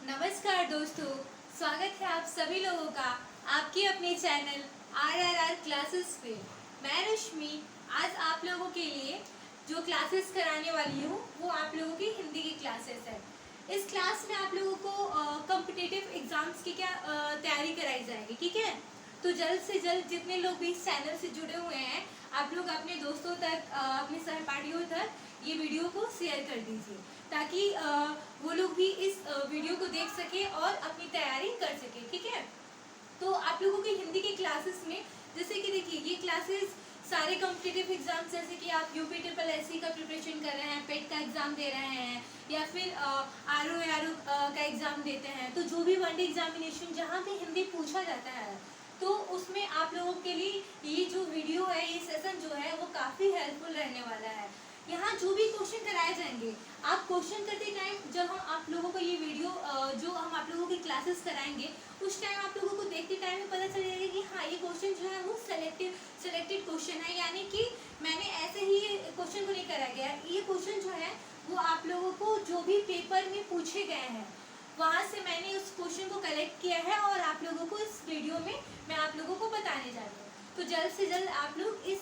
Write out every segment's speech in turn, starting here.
नमस्कार दोस्तों, स्वागत है आप सभी लोगों का आपके अपने चैनल RRR क्लासेस पे। मैं रश्मि आज आप लोगों के लिए जो क्लासेस कराने वाली हूँ वो आप लोगों की हिंदी की क्लासेस है। इस क्लास में आप लोगों को कॉम्पिटिटिव एग्जाम्स की क्या तैयारी कराई जाएगी, ठीक है। तो जल्द से जल्द जितने लोग भी इस चैनल से जुड़े हुए हैं आप लोग अपने दोस्तों तक अपने सहपाठियों तक ये वीडियो को शेयर कर दीजिए ताकि वो लोग भी इस वीडियो को देख सके और अपनी तैयारी कर सके, ठीक है। तो आप लोगों की हिंदी की क्लासेस में जैसे कि देखिए ये क्लासेस सारे कॉम्पिटिटिव एग्जाम्स जैसे कि आप UPSSC का प्रिपरेशन कर रहे हैं, पेट का एग्जाम दे रहे हैं या फिर RO का एग्जाम देते हैं, तो जो भी वनडे एग्जामिनेशन जहाँ भी हिंदी पूछा जाता है तो उसमें आप लोगों के लिए ये जो वीडियो है, ये सेशन जो है वो काफ़ी हेल्पफुल रहने वाला है। यहाँ जो भी क्वेश्चन कराए जाएंगे आप क्वेश्चन करते टाइम जब हम आप लोगों को ये वीडियो जो हम आप लोगों की क्लासेस कराएंगे उस टाइम आप लोगों को देखते टाइम में पता चल जाएगा कि हाँ ये क्वेश्चन जो है वो सेलेक्टेड क्वेश्चन है, यानी कि मैंने ऐसे ही क्वेश्चन को नहीं कराया गया। ये क्वेश्चन जो है वो आप लोगों को जो भी पेपर में पूछे गए हैं वहाँ से मैंने उस क्वेश्चन को कलेक्ट किया है और आप लोगों को इस वीडियो में मैं आप लोगों को बताने जा रही हूँ। तो जल्द से जल्द आप लोग इस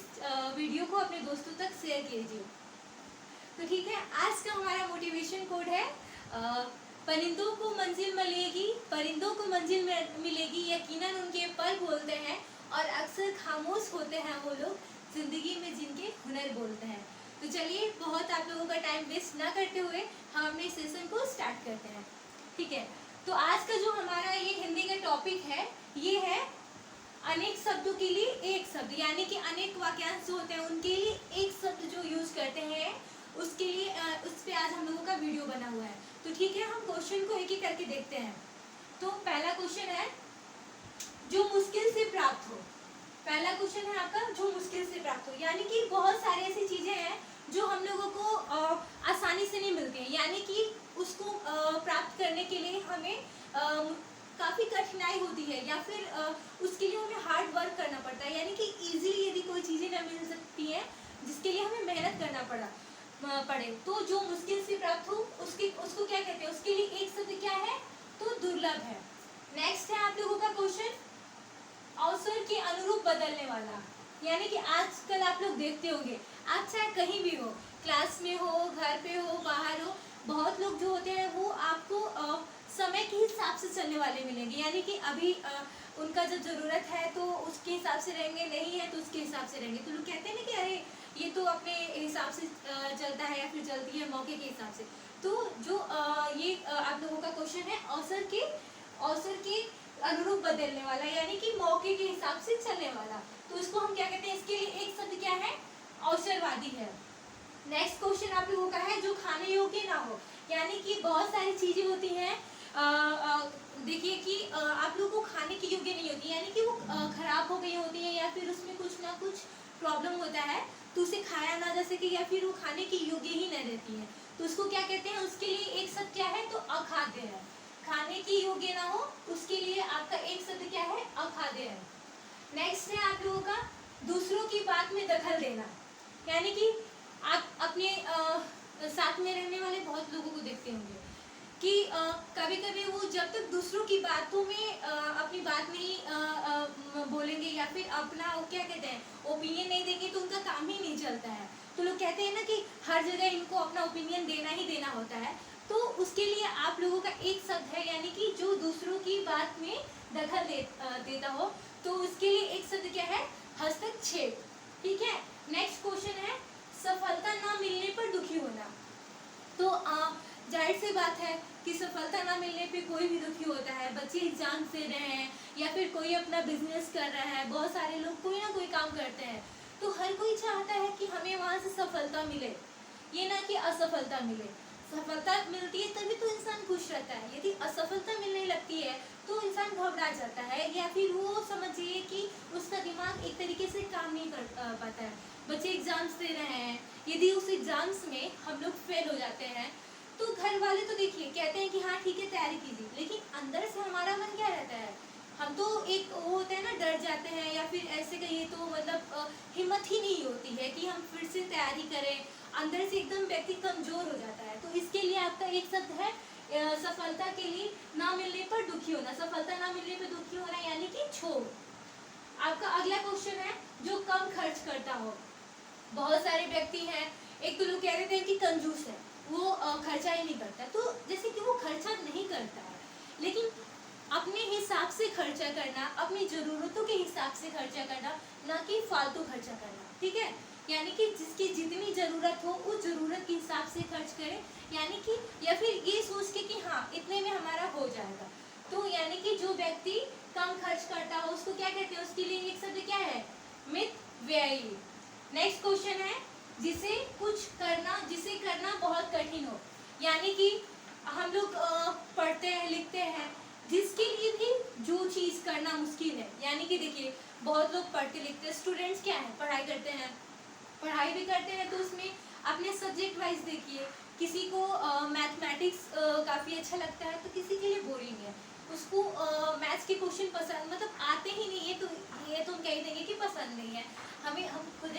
वीडियो को अपने दोस्तों तक शेयर कीजिए। तो ठीक है, आज का हमारा मोटिवेशन कोड है परिंदों को मंजिल मिलेगी, परिंदों को मंजिल मिलेगी, यकीनन उनके पर बोलते हैं और अक्सर खामोश होते हैं वो लोग जिंदगी में जिनके हुनर बोलते हैं। तो चलिए बहुत आप लोगों का टाइम वेस्ट ना करते हुए हम अपने सेशन को स्टार्ट करते हैं, ठीक है। तो आज का जो हमारा ये हिंदी का टॉपिक है ये है अनेक शब्दों के लिए एक शब्द, यानी कि अनेक वाक्यांश जो होते हैं उनके लिए एक शब्द जो यूज करते हैं उसके लिए उस पे आज हम लोगों का वीडियो बना हुआ है। तो ठीक है, हम क्वेश्चन को एक एक करके देखते हैं। तो पहला क्वेश्चन है जो मुश्किल से प्राप्त हो। पहला क्वेश्चन है आपका जो मुश्किल से प्राप्त हो, यानी कि बहुत सारी ऐसी चीजें हैं जो हम लोगों को आसानी से नहीं मिलती हैं, यानी कि उसको प्राप्त करने के लिए हमें काफ़ी कठिनाई होती है या फिर उसके लिए हमें हार्ड वर्क करना पड़ता है, यानी कि इजीली यदि कोई चीज़ें ना मिल सकती हैं जिसके लिए हमें मेहनत करना पड़े। तो जो मुश्किल से प्राप्त हो उसको क्या कहते हैं, उसके लिए एक शब्द क्या है तो दुर्लभ है। नेक्स्ट है आप लोगों का क्वेश्चन अवसर के अनुरूप बदलने वाला, यानी कि आजकल आप लोग देखते होंगे आप चाहे कहीं भी हो, क्लास में हो, घर पे हो, बाहर हो, बहुत लोग जो होते हैं वो आपको समय के हिसाब से चलने वाले मिलेंगे, यानी कि अभी उनका जब ज़रूरत है तो उसके हिसाब से रहेंगे, नहीं है तो उसके हिसाब से रहेंगे। तो लोग कहते हैं ना कि अरे ये तो अपने हिसाब से चलता है या फिर चलती है मौके के हिसाब से। तो जो ये आप लोगों का क्वेश्चन है अवसर के अनुरूप बदलने वाला, यानी कि मौके के हिसाब से चलने वाला, तो इसको हम क्या कहते हैं, इसके लिए एक शब्द क्या है अवसरवादी है। नेक्स्ट क्वेश्चन आप लोगों का है जो खाने योग्य ना हो, यानी कि बहुत सारी चीजें होती हैं देखिए कि आप लोगों को खाने की योग्य नहीं होती, यानी कि वो खराब हो गई होती है या फिर उसमें कुछ ना कुछ प्रॉब्लम होता है तो उसे खाया ना जा सके या फिर वो खाने की योग्य ही न रहती है, तो उसको क्या कहते हैं, उसके लिए एक शब्द क्या है तो अखाद्य है। खाने की योग्य ना हो उसके लिए आपका एक शब्द क्या है अखाद्य है। नेक्स्ट है आप लोगों का दूसरों की बात में दखल देना, यानी कि आप अपने साथ में रहने वाले बहुत लोगों को देखते होंगे कि कभी कभी वो जब तक दूसरों की बातों में अपनी बात नहीं बोलेंगे या फिर अपना क्या कहते हैं ओपिनियन नहीं देंगे तो उनका काम ही नहीं चलता है। तो लोग कहते हैं ना कि हर जगह इनको अपना ओपिनियन देना ही देना होता है, तो उसके लिए आप लोगों का एक शब्द है, यानी कि जो दूसरों की बात में दखल देता हो, तो उसके लिए एक शब्द क्या है हस्तक्षेप, ठीक है। नेक्स्ट क्वेश्चन है सफलता ना मिलने पर दुखी होना। तो जाहिर सी बात है कि सफलता ना मिलने पे कोई भी दुखी होता है, बच्चे एग्जाम दे रहे हैं या फिर कोई अपना बिजनेस कर रहा है, बहुत सारे लोग कोई ना कोई काम करते हैं, तो हर कोई चाहता है कि हमें वहाँ से सफलता मिले, ये ना कि असफलता मिले। सफलता मिलती है तभी तो इंसान खुश रहता है, यदि असफलता मिलने लगती है तो इंसान घबरा जाता है या फिर वो समझिए कि उसका दिमाग एक तरीके से काम नहीं कर पाता है। बच्चे एग्जाम्स दे रहे हैं, यदि उस एग्जाम्स में हम लोग फेल हो जाते हैं तो घर वाले तो देखिए कहते हैं कि हाँ ठीक है तैयारी कीजिए, लेकिन अंदर से हमारा मन क्या रहता है, हम तो एक वो होता है ना डर जाते हैं या फिर ऐसे कहिए तो मतलब हिम्मत ही नहीं होती है कि हम फिर से तैयारी करें, अंदर से एकदम व्यक्ति कमजोर हो जाता है। तो इसके लिए आपका एक शब्द है सफलता के लिए ना मिलने पर दुखी होना, सफलता ना मिलने पर दुखी होना यानी कि छोड़। आपका अगला क्वेश्चन है जो कम खर्च करता हो। बहुत सारे व्यक्ति हैं, एक तो लोग कह देते हैं कि कंजूस है, वो खर्चा ही नहीं करता, तो जैसे कि वो खर्चा नहीं करता है, लेकिन अपने हिसाब से खर्चा करना, अपनी ज़रूरतों के हिसाब से खर्चा करना, ना कि फालतू खर्चा करना, ठीक है। यानी कि जिसकी जितनी ज़रूरत हो उस ज़रूरत के हिसाब से खर्च करें, यानी कि या फिर ये सोच के कि हाँ इतने में हमारा हो जाएगा। तो यानी कि जो व्यक्ति कम खर्च करता हो उसको क्या कहते हैं, उसके लिए एक शब्द क्या है, मितव्ययी। नेक्स्ट क्वेश्चन है जिसे करना बहुत कठिन हो। यानी कि हम लोग पढ़ते हैं लिखते हैं, जिसके लिए भी जो चीज़ करना मुश्किल है। यानी कि देखिए बहुत लोग पढ़ते लिखते हैं, स्टूडेंट्स क्या है पढ़ाई करते हैं, पढ़ाई भी करते हैं तो उसमें अपने सब्जेक्ट वाइज देखिए, किसी को मैथमेटिक्स काफ़ी अच्छा लगता है तो किसी के लिए बोरिंग है, उसको मैथ्स के क्वेश्चन पसंद मतलब आते ही नहीं है, तो ये तो हम कह देंगे कि पसंद नहीं है। हमें खुद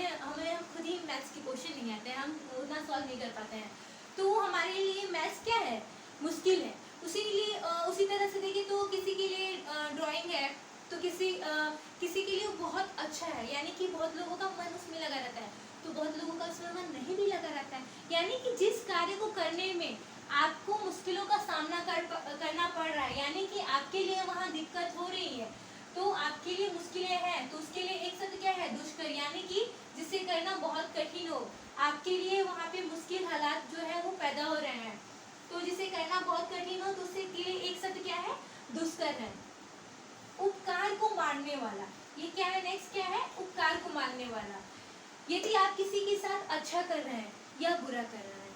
ही मैथ्स के क्वेश्चन नहीं आते हैं, हम उतना सॉल्व नहीं कर पाते हैं, तो हमारे लिए मैथ्स क्या है, मुश्किल है। उसी तरह से देखिए तो किसी के लिए ड्राइंग है, तो किसी के लिए बहुत अच्छा है, यानी कि बहुत लोगों का मन उसमें लगा रहता है, तो बहुत लोगों का उसमें मन नहीं भी लगा रहता है। यानी कि जिस कार्य को करने में आपको मुश्किलों का सामना करना पड़ रहा है, यानी कि आपके लिए वहाँ दिक्कत हो रही है, तो आपके लिए मुश्किलें हैं, तो उसके लिए एक शब्द क्या है, दुष्कर। यानी कि जिसे करना बहुत कठिन हो, आपके लिए वहाँ पे मुश्किल हालात जो है वो पैदा हो रहे हैं, तो जिसे करना बहुत कठिन हो तो उसके लिए एक शब्द क्या है, दुष्कर है। उपकार को मानने वाला, ये क्या है, नेक्स्ट क्या है, उपकार को मानने वाला। यदि आप किसी के साथ अच्छा कर रहे हैं या बुरा कर रहे हैं,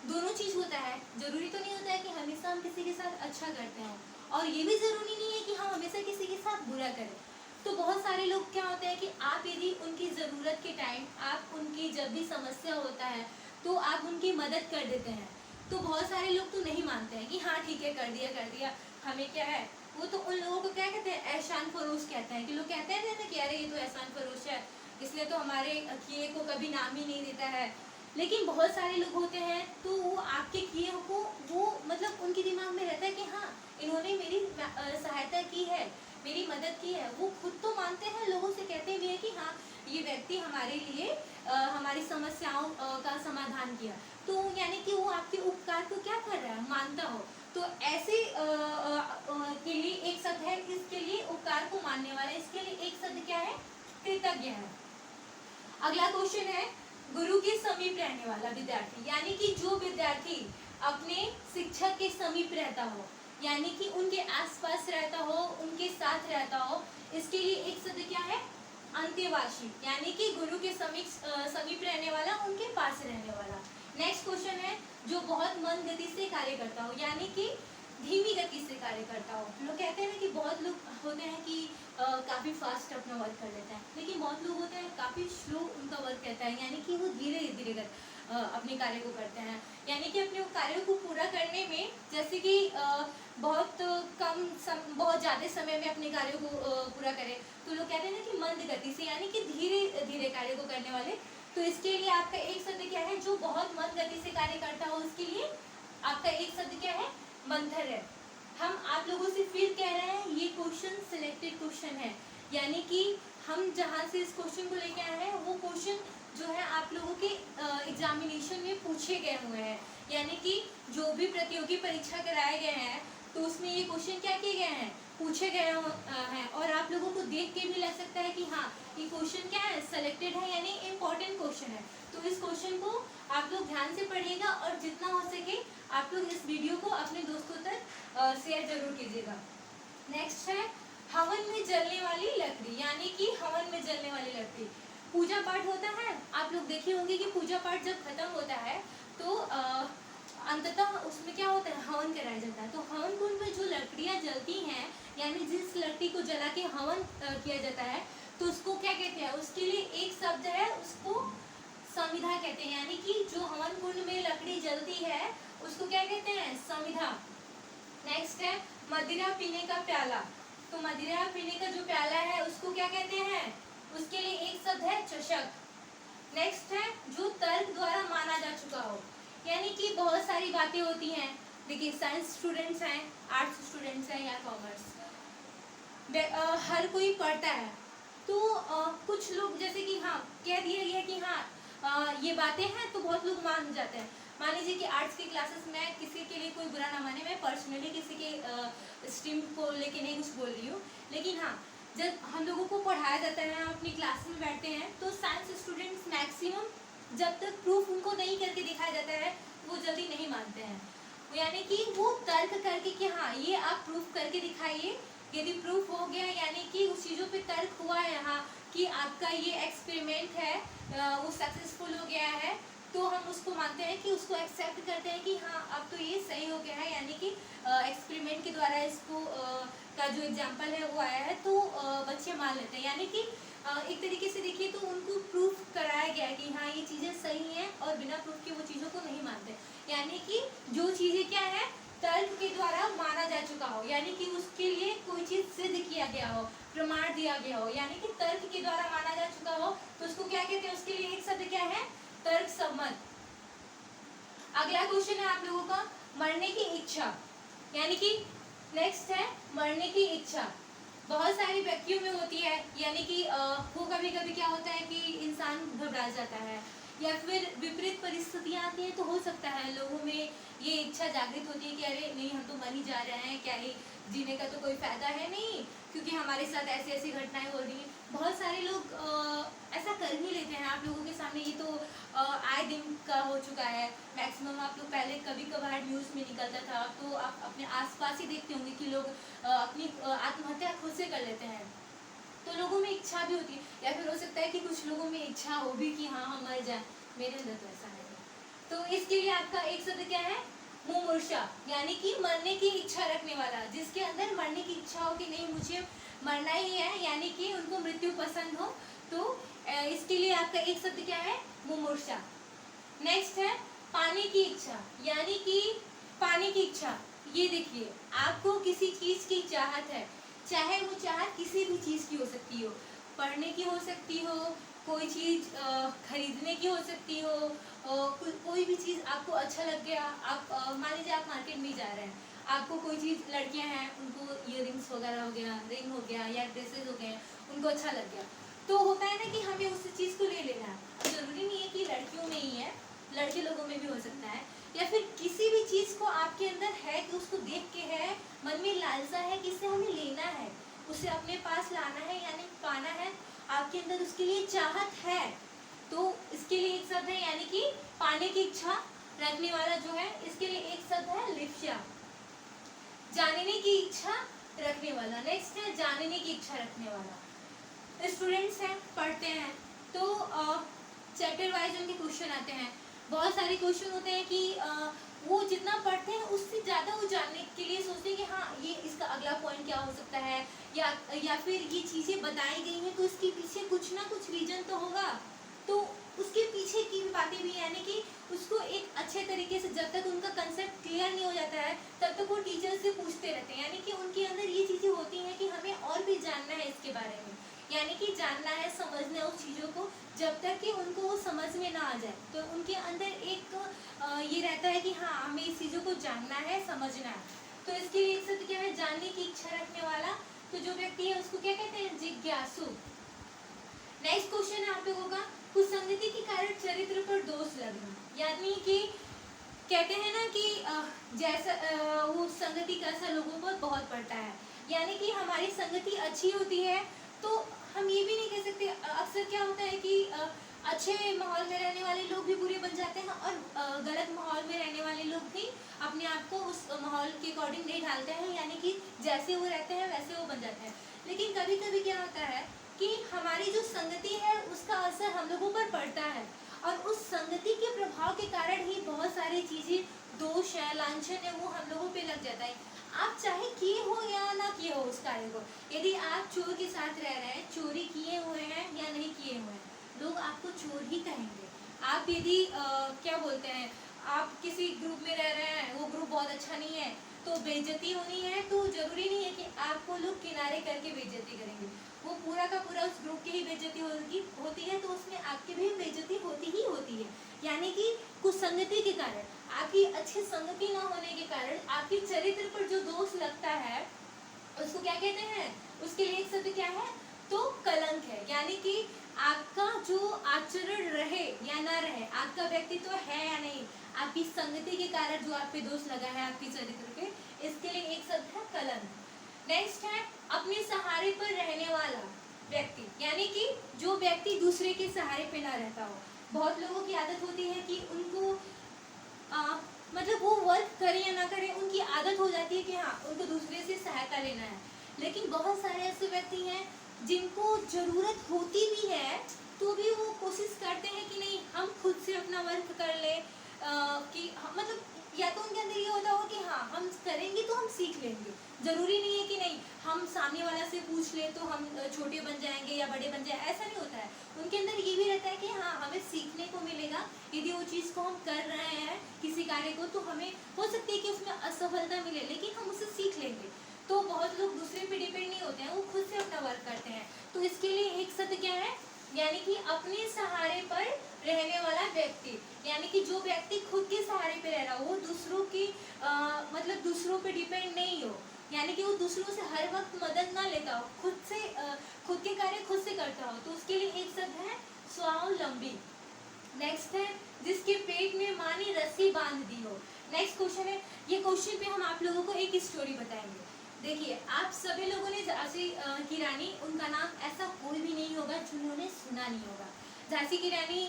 दोनों चीज होता है, जरूरी तो नहीं होता है कि हमेशा हम किसी के साथ अच्छा करते हैं, और ये भी जरूरी नहीं है कि हम हमेशा किसी के साथ बुरा करें। तो बहुत सारे लोग क्या होता है कि आप यदि उनकी ज़रूरत के टाइम, आप उनकी जब भी समस्या होता है तो आप उनकी मदद कर देते हैं, तो बहुत सारे लोग तो नहीं मानते हैं कि हाँ ठीक है कर दिया, हमें क्या है। वो तो उन लोगों को क्या कहते हैं, एहसान फरोश कहते हैं, कि लोग कहते हैं ना कि अरे ये तो एहसान फरोश है, इसलिए तो हमारे किए को कभी नाम ही नहीं देता है। लेकिन बहुत सारे लोग होते हैं तो वो आपके किए को वो मतलब उनके दिमाग में रहता है कि हाँ इन्होंने मेरी सहायता की है, मेरी मदद की है, वो खुद तो मानते हैं, लोगों से कहते भी हैं कि हाँ ये व्यक्ति हमारे लिए हमारी समस्याओं का समाधान किया, तो यानी कि वो आपके उपकार को क्या कर रहा है, मानता हो। तो ऐसे के लिए एक शब्द है, इसके लिए उपकार को मानने वाला, इसके लिए एक शब्द क्या है, कृतज्ञ है। अगला क्वेश्चन है गुरु के समीप रहने वाला विद्यार्थी। यानी कि जो विद्यार्थी अपने शिक्षक के समीप रहता हो, यानी कि उनके आसपास रहता हो, उनके साथ रहता हो, इसके लिए एक शब्द क्या है, अंत्यवासी। यानी कि गुरु के समीप रहने वाला, उनके पास रहने वाला। नेक्स्ट क्वेश्चन है जो बहुत मंद गति से कार्य करता हो, यानी कि धीमी गति से कार्य करता हो। लोग कहते हैं ना कि बहुत लोग होते हैं कि काफ़ी फास्ट अपना वर्क कर लेते हैं, लेकिन बहुत लोग होते हैं काफ़ी स्लो उनका वर्क रहता है, यानी कि वो धीरे धीरे अपने कार्य को करते हैं। यानी कि अपने कार्यों को पूरा करने में जैसे कि बहुत बहुत ज़्यादा समय में अपने कार्यों को पूरा करें, तो लोग कहते हैं ना कि मंद गति से, यानी कि धीरे धीरे कार्य को करने वाले। तो इसके लिए आपका एक शब्द क्या है, जो बहुत मंद गति से कार्य करता हो, उसके लिए आपका एक शब्द क्या है, मंथर है। हम आप लोगों से फिर कह रहे हैं ये क्वेश्चन सिलेक्टेड क्वेश्चन है, यानी कि हम जहाँ से इस क्वेश्चन को लेके आए हैं वो क्वेश्चन जो है आप लोगों के एग्जामिनेशन में पूछे गए हुए हैं, यानी कि जो भी प्रतियोगी परीक्षा कराए गए हैं तो उसमें ये क्वेश्चन क्या किए गए हैं, पूछे गए हैं, और आप लोगों को देख के भी लग सकता है कि हाँ ये क्वेश्चन क्या है, सेलेक्टेड है, यानी इम्पोर्टेंट क्वेश्चन है। तो इस क्वेश्चन को आप लोग ध्यान से पढ़िएगा और जितना हो सके आप लोग इस वीडियो को अपने दोस्तों तक शेयर जरूर कीजिएगा। नेक्स्ट है हवन में जलने वाली लकड़ी, यानी कि हवन में जलने वाली लकड़ी। पूजा पाठ होता है, आप लोग देखे होंगे कि पूजा पाठ जब खत्म होता है तो अंततः उसमें क्या होता है, हवन कराया जाता है। तो हवन कुंड में जो लकड़ियाँ जलती हैं, यानी जिस लकड़ी को जला के हवन किया जाता है, तो उसको क्या कहते हैं, उसके लिए एक शब्द है, उसको समिधा कहते हैं। यानी कि जो हवन कुंड में लकड़ी जलती है उसको क्या कहते हैं, समिधा। नेक्स्ट है मदिरा पीने का प्याला। तो मदिरा पीने का जो प्याला है उसको क्या कहते हैं, उसके लिए एक शब्द है, चषक। नेक्स्ट है जो तर्क द्वारा माना जा चुका हो, यानी कि बहुत सारी बातें होती हैं देखिए साइंस स्टूडेंट्स हैं, आर्ट्स स्टूडेंट्स हैं या कॉमर्स, हर कोई पढ़ता है। तो कुछ लोग जैसे कि हाँ कह दिया गया कि हाँ ये बातें हैं तो बहुत लोग मान जाते हैं। मान लीजिए कि आर्ट्स की क्लासेस में किसी के लिए कोई बुरा ना माने, मैं पर्सनली किसी के स्ट्रीम को लेके नहीं कुछ बोल रही हूँ, लेकिन हाँ जब हम लोगों को पढ़ाया जाता है, हम अपनी क्लास में बैठते हैं, तो साइंस स्टूडेंट्स मैक्सिमम जब तक प्रूफ उनको नहीं करके दिखाया जाता है वो जल्दी नहीं मानते हैं। यानी कि वो तर्क करके कि हाँ ये आप प्रूफ करके दिखाइए, यदि प्रूफ हो गया यानी कि उस चीज़ों पे तर्क हुआ है यहाँ कि आपका ये एक्सपेरिमेंट है वो सक्सेसफुल हो गया है, तो हम उसको मानते हैं कि उसको एक्सेप्ट करते हैं कि हाँ अब तो ये सही हो गया है, यानी कि एक्सपेरिमेंट के द्वारा इसको का जो एग्जांपल है वो आया है, तो बच्चे मान लेते हैं। यानी कि एक तरीके से देखिए तो उनको प्रूफ कराया गया कि हाँ ये चीज़ें सही हैं, और बिना प्रूफ के वो चीज़ों को नहीं मानते। यानी कि जो चीज़ें क्या है तर्क के द्वारा माना जा चुका हो, यानी कि उसके लिए कोई चीज़ सिद्ध किया गया हो, प्रमाण दिया गया हो, यानी कि तर्क के द्वारा माना जा चुका हो, तो उसको क्या कहते हैं, उसके लिए एक शब्द क्या है, तर्क सम्मत। अगला क्वेश्चन है आप लोगों का मरने की इच्छा, यानी कि नेक्स्ट है मरने की इच्छा। बहुत सारे व्यक्तियों में होती है, यानी कि वो कभी कभी क्या होता है कि इंसान घबरा जाता है या फिर विपरीत परिस्थितियाँ आती हैं, तो हो सकता है लोगों में ये इच्छा जागृत होती है कि अरे नहीं हम तो मर ही जा रहे हैं, क्या ही जीने का तो कोई फायदा है नहीं, क्योंकि हमारे साथ ऐसी ऐसी घटनाएं हो रही हैं। बहुत सारे लोग ऐसा कर ही लेते हैं। आप लोगों के सामने ये तो आए दिन का हो चुका है, मैक्सिमम आप लोग पहले कभी कभार न्यूज़ में निकलता था, तो आप अपने आसपास ही देखते होंगे कि लोग अपनी आत्महत्या खुद से कर लेते हैं। तो लोगों में इच्छा भी होती है, या फिर हो सकता है कि कुछ लोगों में इच्छा हो भी कि हाँ हम मर जाए, मेरे अंदर तो ऐसा नहीं। तो इसके लिए आपका एक शब्द क्या है, मुमूर्षा, यानी कि मरने की इच्छा रखने वाला, जिसके अंदर मरने की इच्छा हो कि नहीं मुझे मरना ही है, यानी कि उनको मृत्यु पसंद हो, तो इसके लिए आपका एक शब्द क्या है, मुमूर्षा। नेक्स्ट है पाने की इच्छा, यानी कि पाने की इच्छा। ये देखिए आपको किसी चीज की चाहत है, चाहे वो चाहत किसी भी चीज की हो सकती हो, पढ़ने की हो सकती हो, कोई चीज खरीदने की हो सकती हो, कोई भी चीज आपको अच्छा लग गया, आप मान लीजिए आप मार्केट में जा रहे हैं, आपको कोई चीज, लड़कियां हैं उनको इयररिंग्स वगैरह हो गया, रिंग हो गया या ड्रेसेस हो गए, उनको अच्छा लग गया, तो होता है ना कि हमें उस चीज को ले लेना है। जरूरी नहीं है कि लड़कियों में ही है, लड़के लोगों में भी हो सकता है, या फिर किसी भी चीज को आपके अंदर है कि उसको देख के है, मन में लालसा है कि इसे हमें लेना है, उसे अपने पास लाना है, यानी पाना है, आपके अंदर उसके लिए चाहत है, तो इसके लिए एक शब्द है, यानी कि पाने की इच्छा रखने वाला जो है, इसके लिए एक शब्द है लिप्सा, जानने की इच्छा रखने वाला। नेक्स्ट है जानने की इच्छा रखने वाला। स्टूडेंट्स हैं, पढ़ते हैं, तो चैप्टर वाइज उनके क्वेश्चन आते हैं, बहुत सारे क्वेश्चन होते हैं कि वो जितना पढ़ते हैं उससे ज़्यादा वो जानने के लिए सोचते हैं कि हाँ ये इसका अगला पॉइंट क्या हो सकता है, या फिर ये चीज़ें बताई गई हैं तो इसके पीछे कुछ ना कुछ रीजन तो होगा, तो उसके पीछे की भी बातें भी, यानी कि उसको एक अच्छे तरीके से, जब तक उनका कंसेप्ट क्लियर नहीं हो जाता है तब तक वो टीचर से पूछते रहते हैं, यानी कि उनके अंदर ये चीज़ें होती हैं कि हमें और भी जानना है इसके बारे में, यानी कि जानना है, समझना है उस चीज़ों को, जब तक कि उनको वो समझ में ना आ जाए, तो उनके अंदर एक ये रहता है कि हाँ हमें इस चीज़ों को जानना है, समझना है, तो इसके लिए एक शब्द क्या है, जानने की इच्छा रखने वाला। तो जो व्यक्ति है उसको क्या कहते हैं, जिज्ञासु। नेक्स्ट क्वेश्चन है आप लोगों का, कुसंगति के कारण चरित्र पर दोष लगना, यानी कि कहते हैं ना कि जैसा वो संगति कैसा लोगों पर बहुत पड़ता है, यानी कि हमारी संगति अच्छी होती है तो हम ये भी नहीं कह सकते, अक्सर क्या होता है कि अच्छे माहौल में रहने वाले लोग भी बुरे बन जाते हैं, और गलत माहौल में रहने वाले लोग भी अपने आप को उस माहौल के अकॉर्डिंग नहीं ढालते हैं, यानी कि जैसे वो रहते हैं वैसे वो बन जाते हैं। लेकिन कभी कभी क्या होता है कि हमारी जो संगति है उसका असर हम लोगों पर पड़ता है, और उस संगति के प्रभाव के कारण ही बहुत सारी चीज़ें, दोष है, लांछन है, वो हम लोगों पे लग जाता है, आप चाहे किए हो या ना किए हो उस कार्य को। यदि आप चोर के साथ रह रहे हैं, चोरी किए हुए हैं या नहीं किए हुए हैं, लोग आपको चोर ही कहेंगे। आप यदि क्या बोलते हैं, आप किसी ग्रुप में रह रहे हैं, वो ग्रुप बहुत अच्छा नहीं है तो बेइज्जती होनी है, तो जरूरी नहीं है कि आपको लोग किनारे करके बेइज्जती करेंगे, वो पूरा का पूरा उस ग्रुप की ही बेइज्जती होती है, तो उसमें आपकी भी बेइज्जती होती ही होती है। यानी कि कुसंगति के कारण, आपकी अच्छी संगति ना होने के कारण आपके चरित्र पर जो दोष लगता है उसको क्या कहते हैं, उसके लिए एक शब्द क्या है, तो कलंक है। यानी कि आपका जो आचरण रहे या ना रहे, आपका व्यक्तित्व है या नहीं, आपकी संगति के कारण जो आप पे दोष लगा है आपके चरित्र पे, इसके लिए एक शब्द है कलंक। नेक्स्ट है अपने सहारे पर रहने वाला व्यक्ति, यानी कि जो व्यक्ति दूसरे के सहारे पे ना रहता हो। बहुत लोगों की आदत होती है कि उनको मतलब वो वर्क करें या ना करें, उनकी आदत हो जाती है कि हाँ उनको दूसरे से सहायता लेना है। लेकिन बहुत सारे ऐसे व्यक्ति हैं जिनको जरूरत होती भी है तो भी वो कोशिश करते हैं कि नहीं हम खुद से अपना वर्क कर ले, कि मतलब या तो उनके अंदर ये होता होगा कि हाँ हम करेंगे तो हम सीख लेंगे, जरूरी नहीं है कि नहीं हम सामने वाला से पूछ ले तो हम छोटे बन जाएंगे या बड़े बन जाए, ऐसा नहीं होता है। उनके अंदर ये भी रहता है कि हाँ हमें सीखने को मिलेगा, यदि वो चीज़ को हम कर रहे हैं किसी कार्य को तो हमें हो सकती है कि उसमें असफलता मिले, लेकिन हम उसे सीख लेंगे। तो बहुत लोग दूसरे पे डिपेंड नहीं होते हैं, वो खुद से अपना वर्क करते हैं। तो इसके लिए एक शब्द क्या है, यानी कि अपने सहारे पर रहने वाला व्यक्ति, यानी कि जो व्यक्ति खुद के सहारे पे रह रहा हो, वो दूसरों की मतलब दूसरों पे डिपेंड नहीं हो, यानी कि वो दूसरों से हर वक्त मदद ना लेता हो, खुद से खुद के कार्य खुद से करता हो, तो उसके लिए एक शब्द है स्वावलंबी। नेक्स्ट है जिसके पेट में माँ ने रस्सी बांध दी हो। नेक्स्ट क्वेश्चन है, ये क्वेश्चन पे हम आप लोगों को एक स्टोरी बताएंगे। देखिए आप सभी लोगों ने झांसी की रानी, उनका नाम ऐसा कोई भी नहीं होगा जिन्होंने सुना नहीं होगा। झांसी की रानी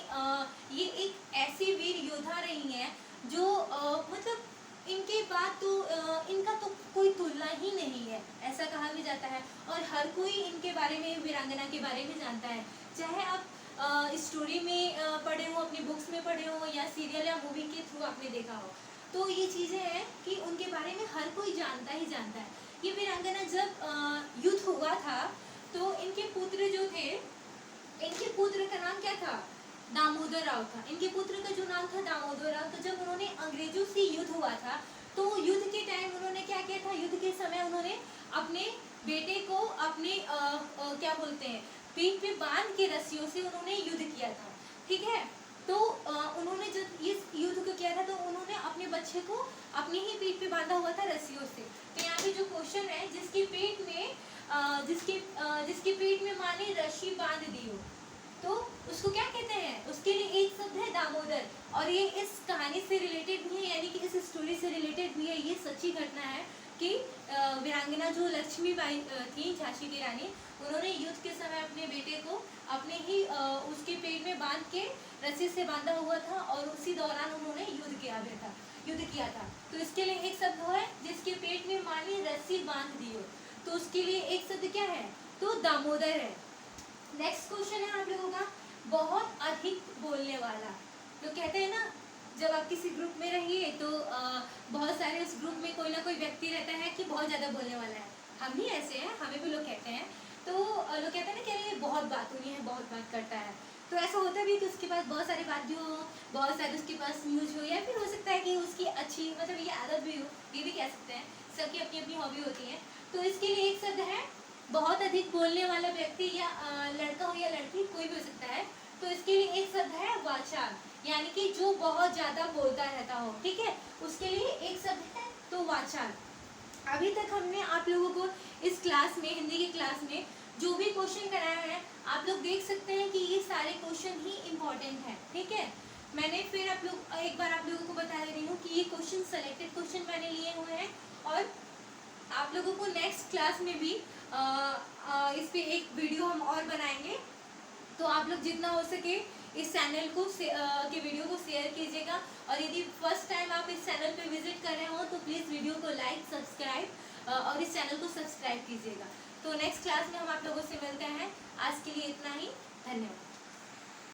ये एक ऐसी वीर योद्धा रही है जो मतलब इनके बाद तो इनका तो कोई तुलना ही नहीं है, ऐसा कहा भी जाता है। और हर कोई इनके बारे में, वीरांगना के बारे में जानता है, चाहे आप स्टोरी में पढ़े हो, अपनी बुक्स में पढ़े हो, या सीरियल या मूवी के थ्रू आपने देखा हो, तो ये चीज़ें हैं कि उनके बारे में हर कोई जानता ही जानता है। ये वीरांगना जब युद्ध हुआ था तो इनके पुत्र जो थे, इनके पुत्र का नाम क्या था, दामोदर राव था। इनके पुत्र का जो नाम था दामोदर राव, तो जब उन्होंने अंग्रेजों से युद्ध हुआ था तो युद्ध के टाइम उन्होंने क्या किया था, युद्ध के समय उन्होंने अपने बेटे को अपने क्या बोलते हैं पीठ पे बांध के रस्सियों से उन्होंने युद्ध किया था, ठीक है। तो उन्होंने जब इस युद्ध को किया था तो उन्होंने अपने बच्चे को अपनी ही पीठ पे बांधा हुआ था रस्सियों से। तो यहाँ पे जो क्वेश्चन है, जिसके पेट में जिसके पेट में माँ ने रस्सी बांध दी हो, तो उसको क्या कहते हैं, उसके लिए एक शब्द है दामोदर। और ये इस कहानी से रिलेटेड भी है, यानी कि इस स्टोरी से रिलेटेड भी है। ये सच्ची घटना है कि वीरांगना जो लक्ष्मीबाई थी, झांसी की रानी, उन्होंने युद्ध के समय अपने बेटे को अपने ही उसके पेट में बांध के रस्सी से बांधा हुआ था और उसी दौरान उन्होंने युद्ध किया था। तो इसके लिए एक शब्द है जिसके पेट में माँ ने रस्सी बांध दी हो, तो उसके लिए एक शब्द क्या है, तो दामोदर है। नेक्स्ट क्वेश्चन है आप लोगों का, बहुत अधिक बोलने वाला। तो कहते हैं ना, जब आप किसी ग्रुप में रहिए तो बहुत सारे उस ग्रुप में कोई ना कोई व्यक्ति रहता है कि बहुत ज़्यादा बोलने वाला है। हम भी ऐसे हैं, हमें भी लोग कहते हैं। तो लोग कहते हैं ना कि ये बहुत बातूनी है, बहुत बात करता है। तो ऐसा होता भी कि उसके पास बहुत सारी बात भी हो, बहुत सारे उसके पास न्यूज हो, या फिर हो सकता है कि उसकी अच्छी मतलब ये आदत भी हो, ये भी कह सकते हैं। सबकी अपनी अपनी हॉबी होती है। तो इसके लिए एक शब्द है बहुत अधिक बोलने वाला व्यक्ति, या लड़का हो या लड़की, कोई भी हो सकता है। तो इसके लिए एक शब्द है वाचाल, यानी कि जो बहुत ज्यादा बोलता रहता हो, ठीक है, उसके लिए एक शब्द है तो वाचाल। अभी तक हमने आप लोगों को इस क्लास में, हिंदी की क्लास में जो भी क्वेश्चन कराया है, आप लोग देख सकते हैं कि ये सारे क्वेश्चन ही इम्पोर्टेंट है, ठीक है। मैंने फिर एक बार आप लोगों को बता दे रही हूँ कि ये क्वेश्चन सेलेक्टेड क्वेश्चन मैंने लिए हुए हैं, और आप लोगों को नेक्स्ट क्लास में भी इस पे एक वीडियो हम और बनाएंगे। तो आप लोग जितना हो सके इस चैनल को के वीडियो को शेयर कीजिएगा, और यदि फर्स्ट टाइम आप इस चैनल पे विजिट कर रहे हो तो प्लीज़ वीडियो को लाइक, सब्सक्राइब और इस चैनल को सब्सक्राइब कीजिएगा। तो नेक्स्ट क्लास में हम आप लोगों से मिलते हैं। आज के लिए इतना ही, धन्यवाद।